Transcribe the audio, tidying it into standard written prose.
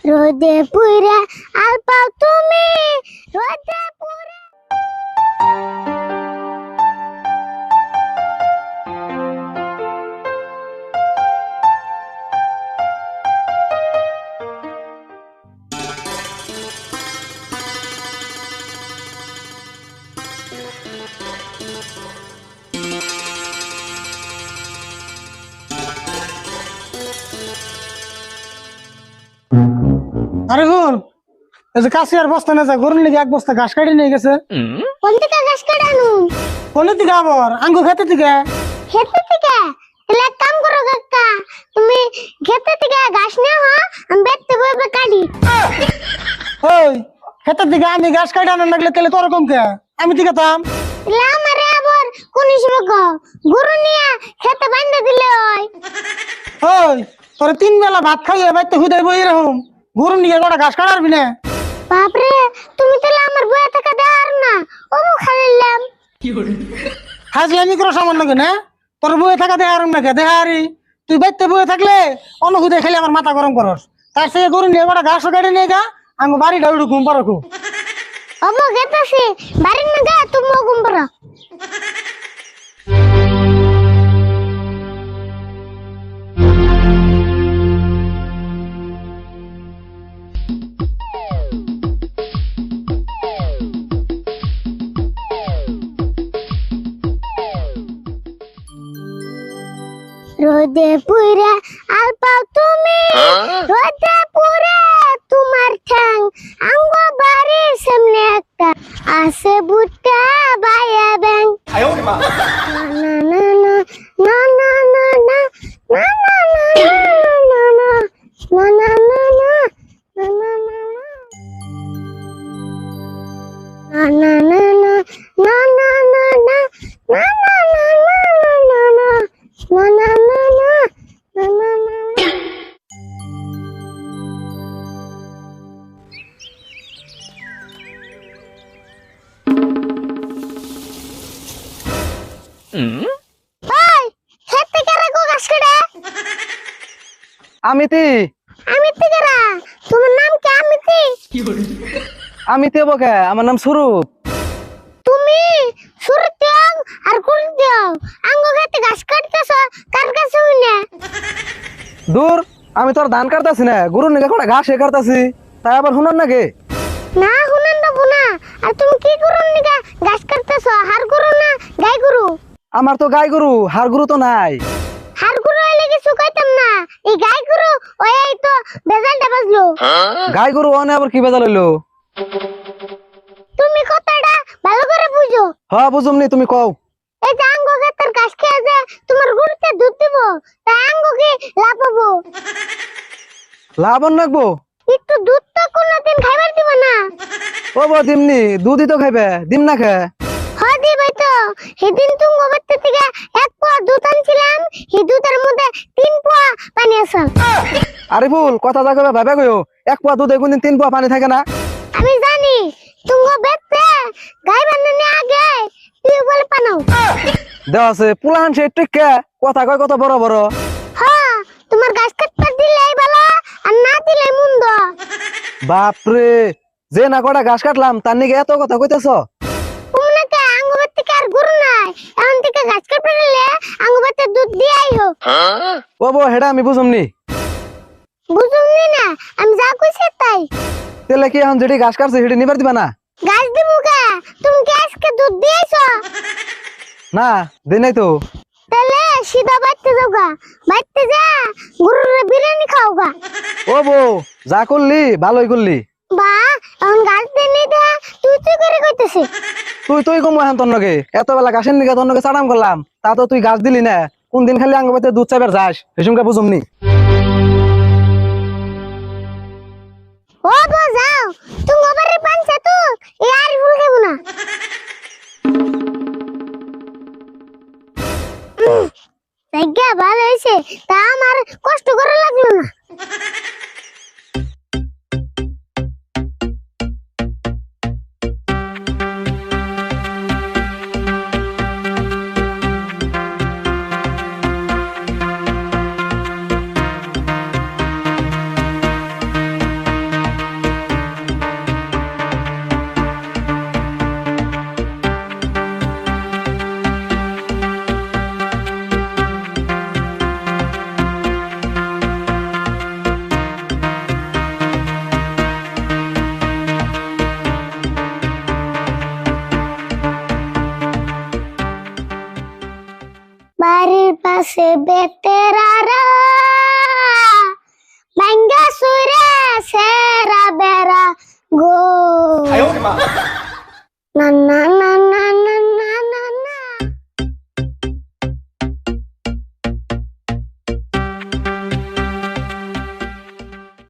রোদে পুইরা আল পাও তুমি, রোদে পুইরা। আরে হুন, এই যে কাশিয়ার বস্তা না যা গরুর লিগে এক বস্তা ঘাস কাটি নিয়ে গেছে। কোন থেকে ঘাস কাটানু? কোনের দিকে আবার আঙ্গু খেতে দিকে। খেতে থেকে? তাহলে এক কাম করো কাকা, তুমি খেতে থেকে ঘাস নাও, হ্যাঁ আমি বেতে বইবে কাটি। ওই খেতের দিকে আমি ঘাস কাটি আনার লাগলে তাহলে তোর কম কে আমি দিকে থাম। তাহলে আমারে আবার কোন হিসেবে গরু নিয়ে খেতে বান্ধে দিলে হয়। ওই তোর 3 বেলা ভাত খাইয়ে বাইতে হুদাই বই এরকম গরু নিয়ে গোটা ঘাস কাটারবি না। বাপরে, তুমি তাহলে আমার বইয়া টাকা দেওয়ার না, ওমু খাইলাম। হাজলে আমি করো সামান্য না তোর বয়ে থাকা দেহার না কে দেহারি তুই বাইতে বয়ে থাকলে অন্য হুদাই খাইলে আমার মাথা গরম করস। তার থেকে গরু নিয়ে গোটা ঘাস কাটে নিয়ে গা আঙ্গু বাড়িটা উঠু ঘুম পারো খুব। ওমু গেতাছি বাড়ির না গা, তুমি ঘুম পারো। রোদে পুইরা আল পাও তুমি, রোদে পুরে তোমার ঠ্যাং, আঙ্গ বাড়ির সামনে একটা আছে বুট্টা বাইয়া ব্যাং। না না না না না না না না না না না না না না না না না আমিতি আমিতি কারা? তোমার নাম কি আমিতি? আমিতি বকে আমার নাম সুরুপ। তুমি সুরতিয়াং আর কুলতিয়াং আঙ্গ গাতে ঘাস কাটতেছ, কার কাছে হইনা? দূর, আমি তোর ধান কাটতাছি না, গরু নিকে কোনা ঘাস কাটতাছি, তাই আবার শুনান নাকি? না হুনান দেবো না। আর তুমি কি করুন নিগা ঘাস কাটতেছ? হার গরু না গাই গরু? আমার তো গাই গরু, হার গরু তো নাই। হার গরু হইলে কিছু কইতাম না, এই গাই গরু ওই তো বেজালটা বাজলো। গাই গরু অনে আবার কি বেজাল হইলো? তুমি কথাটা ভালো করে বুঝো। হ্যাঁ বুঝুমনি, তুমি কও। এই যে আঙ্গ গাতের ঘাস খেয়ে যে তোমার গরুতে দুধ দিব, তা আঙ্গ কি লাভ হবো? লাভন রাখবো? একটু দুধ তো কোনদিন খাইবার দিব না। ও বো দিমনি, দুধই তো খাইবে, দিম না খে। হ্যাঁ দিবাই তো। সেদিন তুমি গোবরতে থেকে 1 পোয়া দুধ আনছিলাম, এই দুধের মধ্যে 3 পোয়া পানি আছে। আরে ফুল কথা যা কইবে ভাবে কইও, 1 পোয়া দুধে কোনদিন 3 পোয়া পানি থাকে না। আমি জানি তুমি বেতে গাই বানানে আগে টিউবওয়েল পানাও। দেওয়া আছে পুলাহান সে টিকে কথা কয় কত বড় বড়। হ্যাঁ, তোমার গাছ কাটতে দিলেই ভালো আর না দিলে মন্দ। বাপরে, যে না কটা ঘাস কাটলাম তার নিকে এত কথা কইতেছ? উমনাকে আঙ্গুবার থেকে আর গরু নাই, এখন থেকে গাছ কাটতে দিলে আঙ্গুবাতে দুধ দিয়াই হোক। ও বো হেডা আমি বুঝুমনি। বুঝুমনি না, আমি যা কইছি তাই। তেলে কি এখন যেটি ঘাস কাটছে সেটি নিবার দিবা না? গাছ দিবো কে? তুমি কি আজকে দুধ দিয়েছো? না দেই নাই তো। তাহলে সিধা বাইতে যাওগা, বাইতে যা গরুর বিরিয়ানি খাওগা। ও বো যা করলি ভালোই করলি। বা এখন গাছ দিয়ে দে, তুই তুই করে কইতেছিস। তুই কম এখন তোর নগে এত বেলা ঘাসের নিকে তোর নগে চাড়াম করলাম, তা তো তুই ঘাস দিলি না। কোন দিন খালি আঙ্গবাতে দুধ চাইবার যাস এসুমকে বুঝুমনি। ও বো যাও, তুমি ওবারে পানছে তো এই আর ভুল খাবো না। জায়গা ভালো হয়েছে, তা আমার কষ্ট করা লাগলো না। से बेतेरा